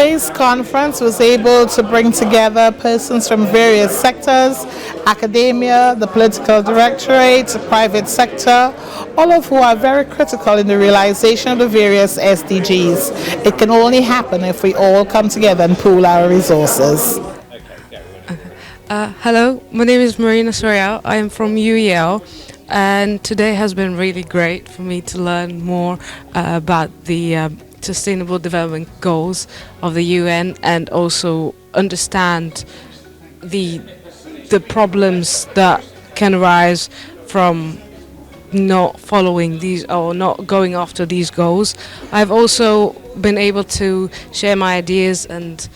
Today's conference was able to bring together persons from various sectors, academia, the political directorate, private sector, all of who are very critical in the realization of the various SDGs. It can only happen if we all come together and pool our resources. Hello, my name is Marina Sorial. I am from UEL, and today has been really great for me to learn more about the Sustainable Development Goals of the UN, and also understand the problems that can arise from not following these or not going after these goals. I've also been able to share my ideas and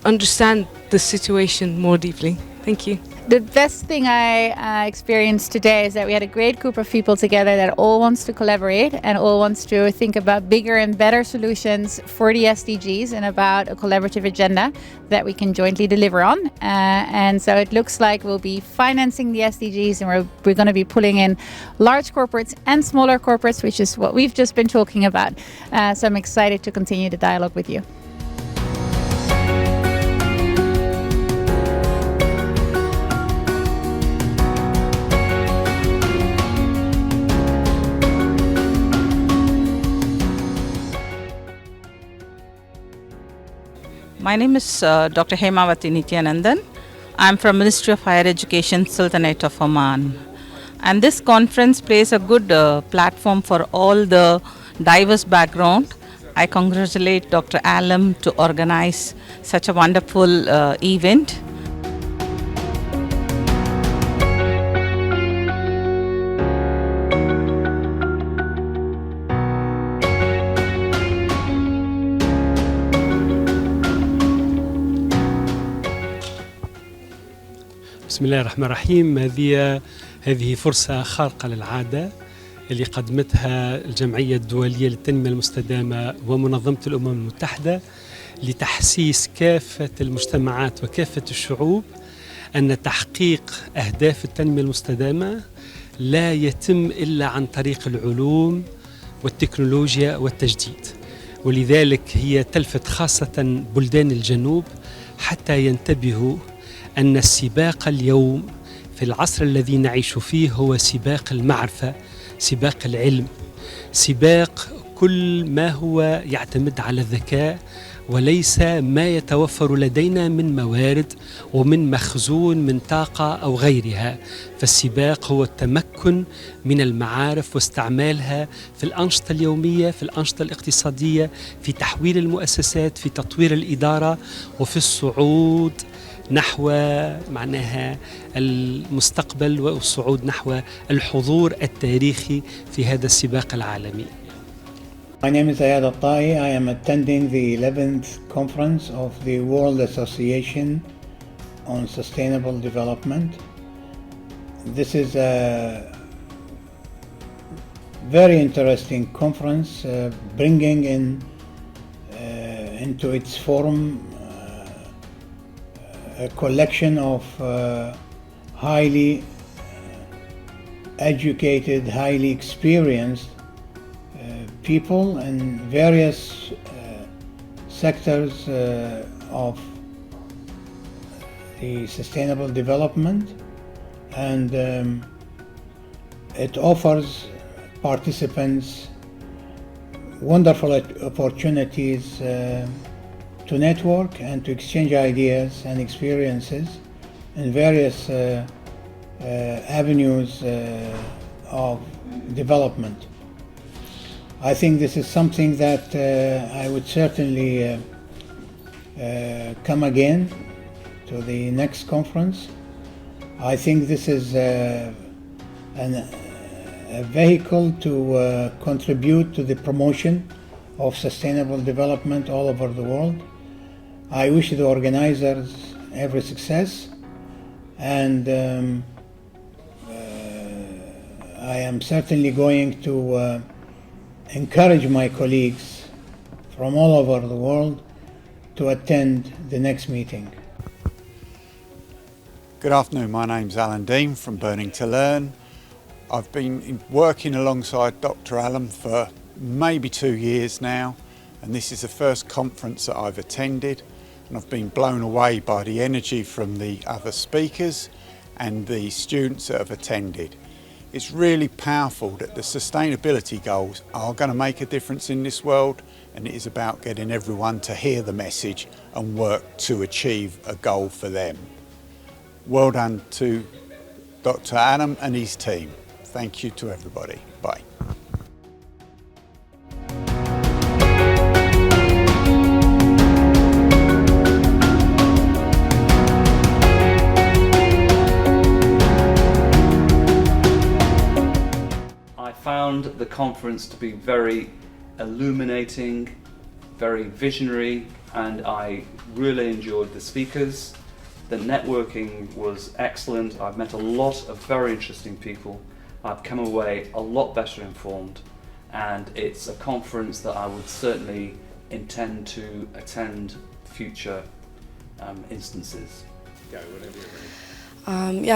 understand the situation more deeply. Thank you. The best thing I experienced today is that we had a great group of people together that all wants to collaborate and all wants to think about bigger and better solutions for the SDGs and about a collaborative agenda that we can jointly deliver on. And so it looks like we'll be financing the SDGs, and we're going to be pulling in large corporates and smaller corporates, which is what we've just been talking about. So I'm excited to continue the dialogue with you. My name is Dr. Hemawati Nityanandan. I'm from Ministry of Higher Education, Sultanate of Oman. And this conference plays a good platform for all the diverse background. I congratulate Dr. Alam to organize such a wonderful event. بسم الله الرحمن الرحيم. هذه فرصة خارقة للعادة اللي قدمتها الجمعية الدولية للتنمية المستدامة ومنظمة الأمم المتحدة لتحسيس كافة المجتمعات وكافة الشعوب أن تحقيق أهداف التنمية المستدامة لا يتم إلا عن طريق العلوم والتكنولوجيا والتجديد، ولذلك هي تلفت خاصة بلدان الجنوب حتى ينتبهوا أن السباق اليوم في العصر الذي نعيش فيه هو سباق المعرفة، سباق العلم، سباق كل ما هو يعتمد على الذكاء وليس ما يتوفر لدينا من موارد ومن مخزون من طاقة أو غيرها. فالسباق هو التمكن من المعارف واستعمالها في الأنشطة اليومية، في الأنشطة الاقتصادية، في تحويل المؤسسات، في تطوير الإدارة، وفي الصعود نحو معناها المستقبل والصعود نحو الحضور التاريخي في هذا السباق العالمي. My name is Ayad Al-Tai. I am attending the 11th conference of the World Association on Sustainable Development. This is a very interesting conference, bringing into its forum a collection of highly educated, highly experienced people in various sectors of the sustainable development, and it offers participants wonderful opportunities to network and to exchange ideas and experiences in various avenues of development. I think this is something that I would certainly come again to the next conference. I think this is a vehicle to contribute to the promotion of sustainable development all over the world. I wish the organizers every success, and I am certainly going to encourage my colleagues from all over the world to attend the next meeting. Good afternoon, my name's Alan Dean from Burning to Learn. I've been working alongside Dr. Alam for maybe 2 years now, and this is the first conference that I've attended, and I've been blown away by the energy from the other speakers and the students that have attended. It's really powerful that the sustainability goals are going to make a difference in this world, and it is about getting everyone to hear the message and work to achieve a goal for them. Well done to Dr. Adam and his team. Thank you to everybody. Bye. I found the conference to be very illuminating, very visionary, and I really enjoyed the speakers. The networking was excellent. I've met a lot of very interesting people. I've come away a lot better informed, and it's a conference that I would certainly intend to attend future instances.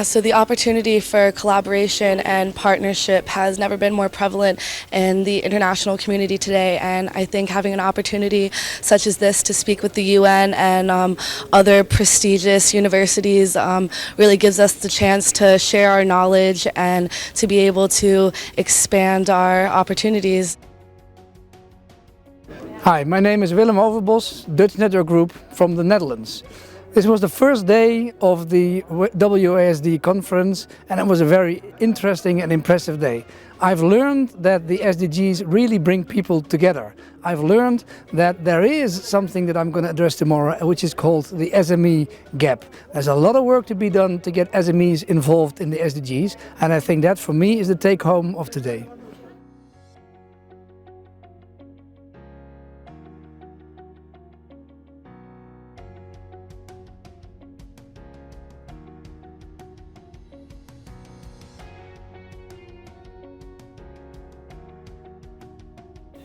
So the opportunity for collaboration and partnership has never been more prevalent in the international community today, and I think having an opportunity such as this to speak with the UN and other prestigious universities really gives us the chance to share our knowledge and to be able to expand our opportunities. Hi, my name is Willem Overbos, Dutch Network Group from the Netherlands. This was the first day of the WASD conference, and it was a very interesting and impressive day. I've learned that the SDGs really bring people together. I've learned that there is something that I'm going to address tomorrow, which is called the SME gap. There's a lot of work to be done to get SMEs involved in the SDGs, and I think that for me is the take home of today.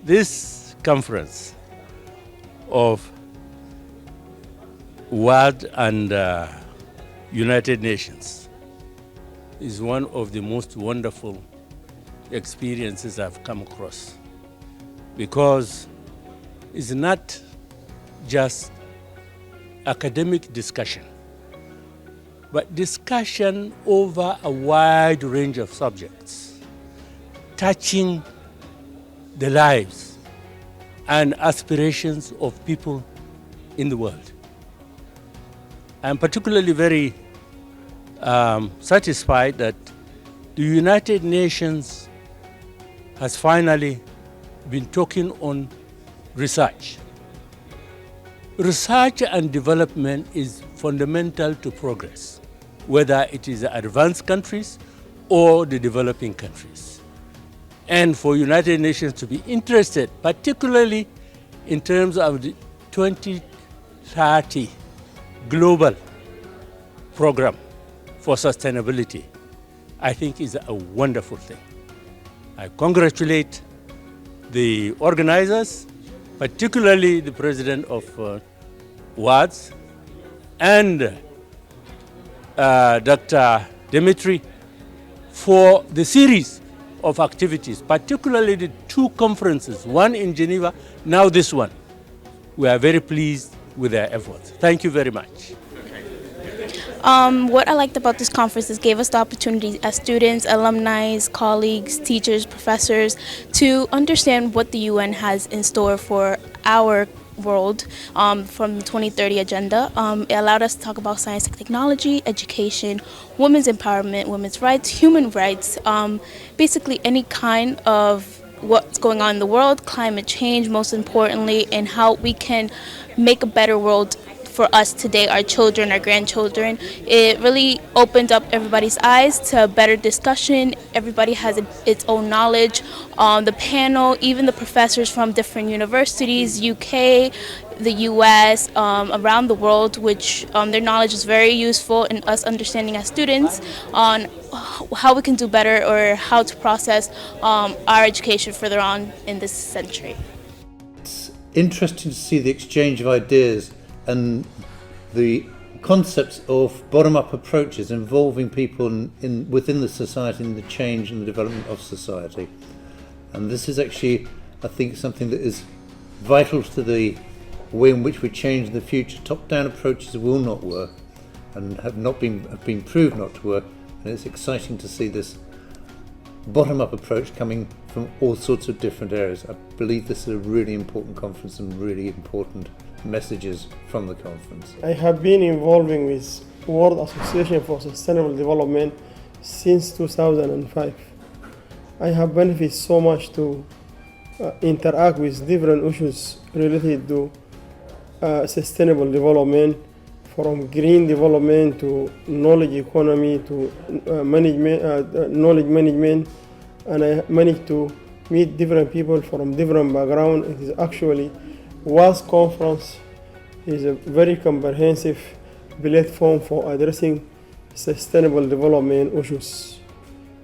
This conference of World and United Nations is one of the most wonderful experiences I've come across, because it's not just academic discussion, but discussion over a wide range of subjects, touching the lives and aspirations of people in the world. I'm particularly very satisfied that the United Nations has finally been talking on research. Research and development is fundamental to progress, whether it is the advanced countries or the developing countries. And for United Nations to be interested, particularly in terms of the 2030 global program for sustainability, I think is a wonderful thing. I congratulate the organizers, particularly the president of WADS and Dr. Dimitri for the series of activities, particularly the two conferences, one in Geneva, now this one. We are very pleased with their efforts. Thank you very much. What I liked about this conference is gave us the opportunity as students, alumni, colleagues, teachers, professors to understand what the UN has in store for our world from the 2030 agenda. It allowed us to talk about science and technology, education, women's empowerment, women's rights, human rights, basically any kind of what's going on in the world, climate change most importantly, and how we can make a better world for us today, our children, our grandchildren. It really opened up everybody's eyes to a better discussion. Everybody has its own knowledge. The panel, even the professors from different universities, UK, the US, around the world, which their knowledge is very useful in us understanding as students on how we can do better or how to process our education further on in this century. It's interesting to see the exchange of ideas and the concepts of bottom-up approaches involving people within the society and the change and the development of society. And this is actually, I think, something that is vital to the way in which we change in the future. Top-down approaches will not work and have been proved not to work, and it's exciting to see this bottom-up approach coming from all sorts of different areas. I believe this is a really important conference and really important messages from the conference. I have been involving with World Association for Sustainable Development since 2005. I have benefited so much to interact with different issues related to sustainable development, from green development to knowledge economy to knowledge management, and I managed to meet different people from different backgrounds. It is actually WAS conference is a very comprehensive platform for addressing sustainable development issues.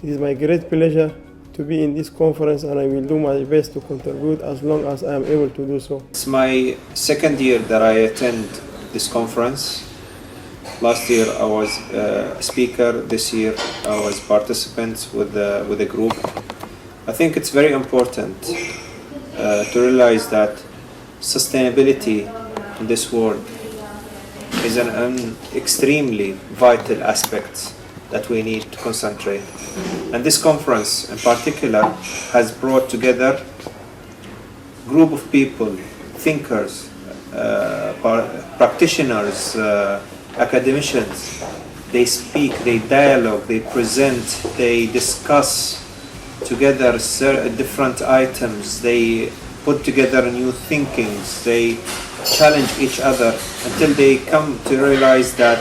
It is my great pleasure to be in this conference, and I will do my best to contribute as long as I am able to do so. It's my second year that I attend this conference. Last year I was a speaker, this year I was participant with a group. I think it's very important to realize that sustainability in this world is an extremely vital aspect that we need to concentrate. And this conference in particular has brought together a group of people, thinkers, practitioners, academicians. They speak, they dialogue, they present, they discuss together different items, they put together new thinkings, they challenge each other until they come to realize that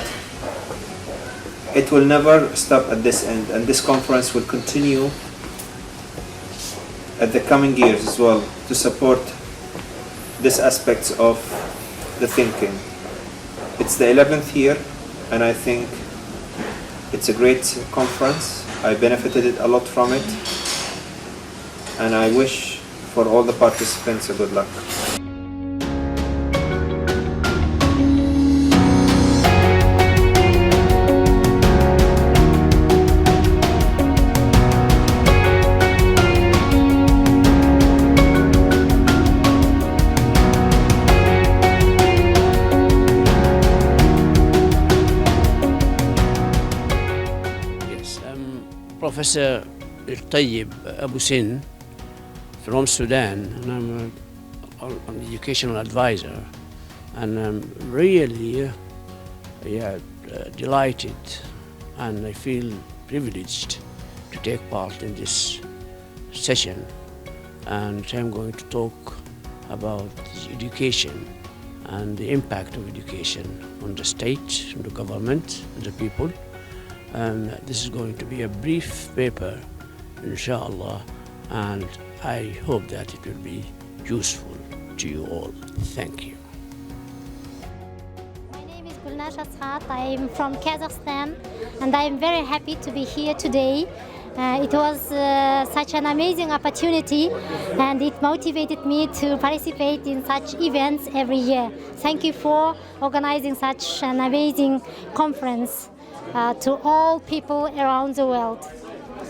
it will never stop at this end, and this conference will continue at the coming years as well to support these aspects of the thinking. It's the 11th year, and I think it's a great conference. I benefited a lot from it, and I wish for all the participants a good luck. Professor Tayyib Abu Sin from Sudan, and I'm an educational advisor, and I'm really delighted, and I feel privileged to take part in this session. And I'm going to talk about education and the impact of education on the state, on the government, and the people. And this is going to be a brief paper, inshallah, and I hope that it will be useful to you all. Thank you. My name is I am from Kazakhstan, and I am very happy to be here today. It was such an amazing opportunity, and it motivated me to participate in such events every year. Thank you for organizing such an amazing conference. To all people around the world.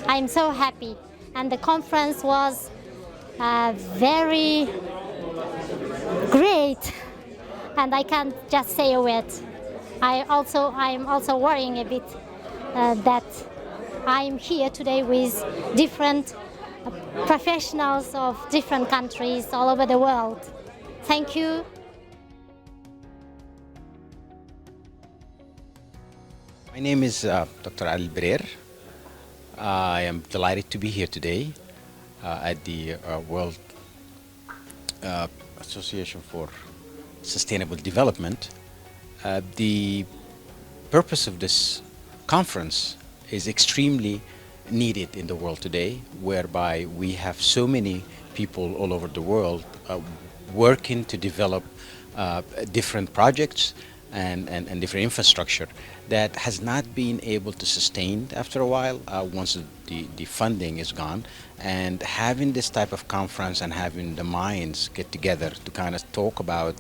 I'm so happy, and the conference was very great, and I can't just say a word. I'm also worrying a bit that I'm here today with different professionals of different countries all over the world. Thank you. My name is Dr. Ali Brer. I am delighted to be here today at the World Association for Sustainable Development. The purpose of this conference is extremely needed in the world today, whereby we have so many people all over the world working to develop different projects and different infrastructure that has not been able to sustain after a while once the funding is gone. And having this type of conference and having the minds get together to kind of talk about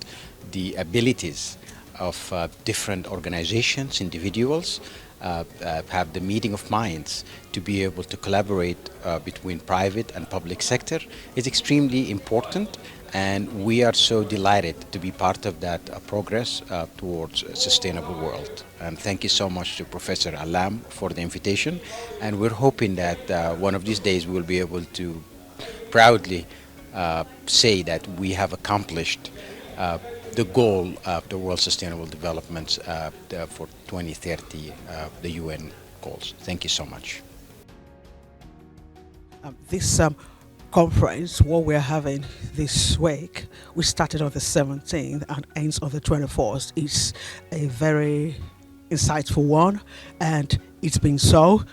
the abilities of different organizations, individuals, have the meeting of minds to be able to collaborate between private and public sector is extremely important, And we are so delighted to be part of that progress towards a sustainable world. And thank you so much to Professor Alam for the invitation. And we're hoping that one of these days we'll be able to proudly say that we have accomplished the goal of the World Sustainable Development for 2030, the UN goals. Thank you so much. This conference, what we're having this week, we started on the 17th and ends on the 24th, is a very insightful one, and it's been so.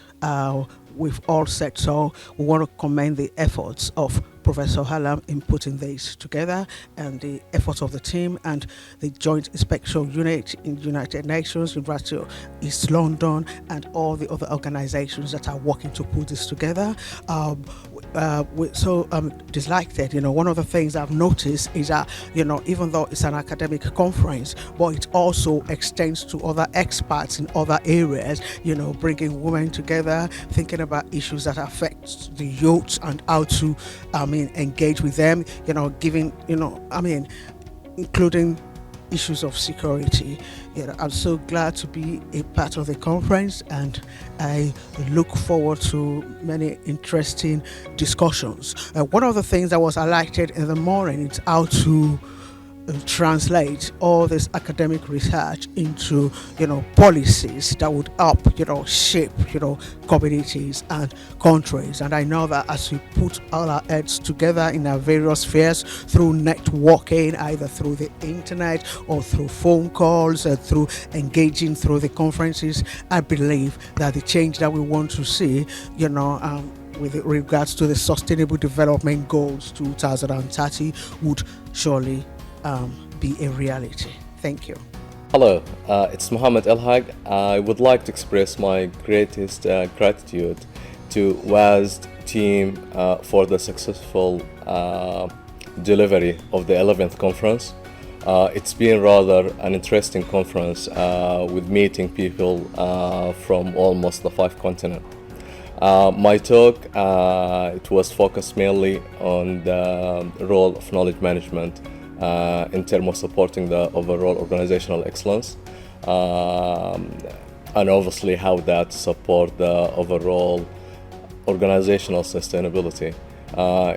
We've all said so. We want to commend the efforts of Professor Hallam in putting this together, and the efforts of the team and the Joint Inspection Unit in United Nations, University of East London, and all the other organizations that are working to put this together. We're so delighted. One of the things I've noticed is that, even though it's an academic conference, but it also extends to other experts in other areas, bringing women together, thinking about issues that affect the youth and how to, engage with them, including issues of security. I'm so glad to be a part of the conference, and I look forward to many interesting discussions. One of the things that was highlighted in the morning is how to translate all this academic research into policies that would help shape communities and countries. And I know that as we put all our heads together in our various spheres through networking, either through the internet or through phone calls, through engaging through the conferences, I believe that the change that we want to see with regards to the Sustainable Development Goals 2030 would surely be a reality. Thank you. Hello, it's Mohammed Elhag. I would like to express my greatest gratitude to WASD team for the successful delivery of the 11th conference. It's been rather an interesting conference with meeting people from almost the 5 continents. My talk, it was focused mainly on the role of knowledge management in terms of supporting the overall organizational excellence, and obviously how that support the overall organizational sustainability.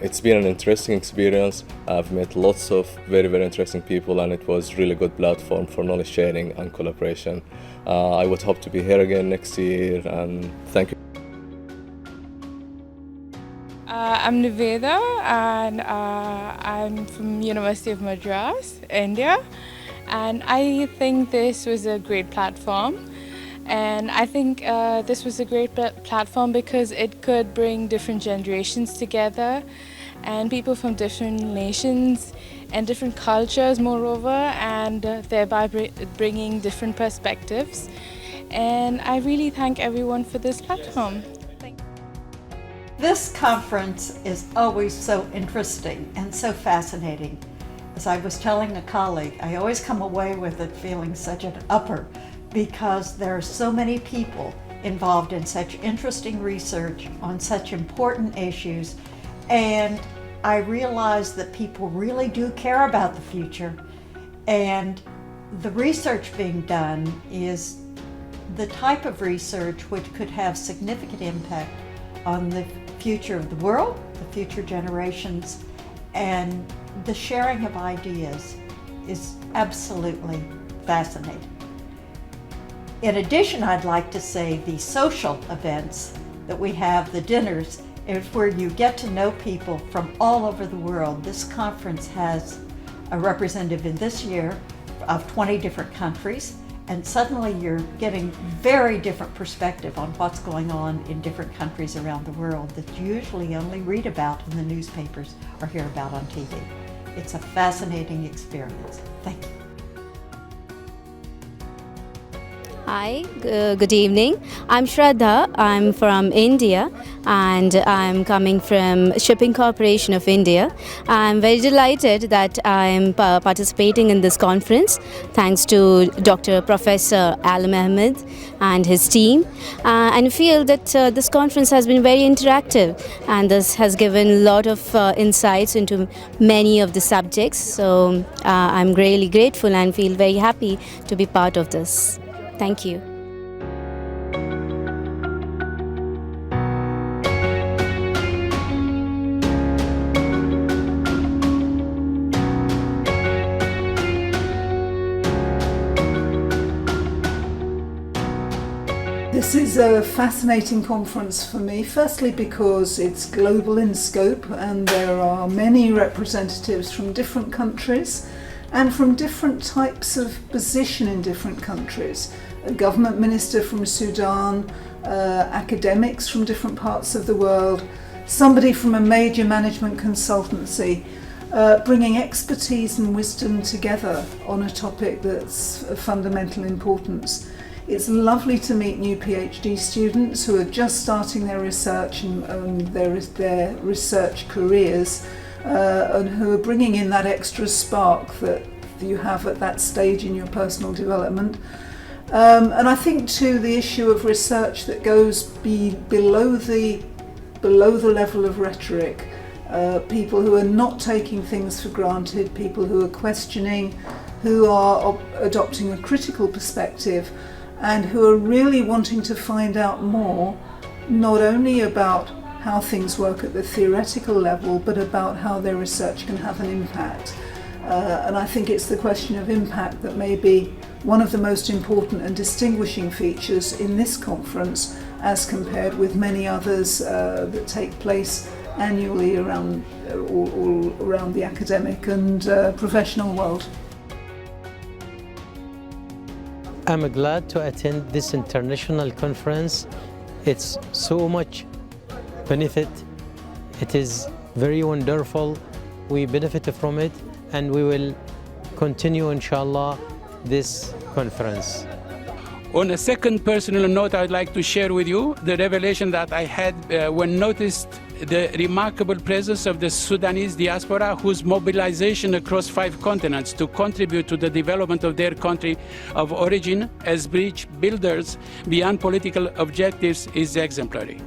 It's been an interesting experience. I've met lots of very, very interesting people, and it was really good platform for knowledge sharing and collaboration. I would hope to be here again next year, and thank you. I'm Niveda, and I'm from University of Madras, India, and I think this was a great platform. And I think this was a great platform because it could bring different generations together and people from different nations and different cultures, moreover, and thereby bringing different perspectives. And I really thank everyone for this platform. This conference is always so interesting and so fascinating. As I was telling a colleague, I always come away with it feeling such an upper because there are so many people involved in such interesting research on such important issues, and I realize that people really do care about the future, and the research being done is the type of research which could have significant impact on the future of the world, the future generations, and the sharing of ideas is absolutely fascinating. In addition, I'd like to say the social events that we have, the dinners, is where you get to know people from all over the world. This conference has a representative in this year of 20 different countries, and suddenly you're getting very different perspective on what's going on in different countries around the world that you usually only read about in the newspapers or hear about on TV. It's a fascinating experience. Thank you. Hi, good evening. I'm Shraddha. I'm from India, and I'm coming from Shipping Corporation of India. I'm very delighted that I'm participating in this conference thanks to Dr. Professor Alam Ahmed and his team, and I feel that this conference has been very interactive, and this has given a lot of insights into many of the subjects. So I'm really grateful and feel very happy to be part of this. Thank you. This is a fascinating conference for me, firstly because it's global in scope and there are many representatives from different countries and from different types of position in different countries. A government minister from Sudan, academics from different parts of the world, somebody from a major management consultancy, bringing expertise and wisdom together on a topic that's of fundamental importance. It's lovely to meet new PhD students who are just starting their research and their research careers, and who are bringing in that extra spark that you have at that stage in your personal development. And I think too the issue of research that goes below the level of rhetoric, people who are not taking things for granted, people who are questioning, who are adopting a critical perspective, and who are really wanting to find out more, not only about how things work at the theoretical level, but about how their research can have an impact. And I think it's the question of impact that may be one of the most important and distinguishing features in this conference as compared with many others that take place annually around the academic and professional world. I'm glad to attend this international conference. It's so much benefit. It is very wonderful. We benefit from it and we will continue, inshallah, this conference. On a second personal note, I'd like to share with you the revelation that I had when noticed the remarkable presence of the Sudanese diaspora, whose mobilization across 5 continents to contribute to the development of their country of origin as bridge builders beyond political objectives is exemplary.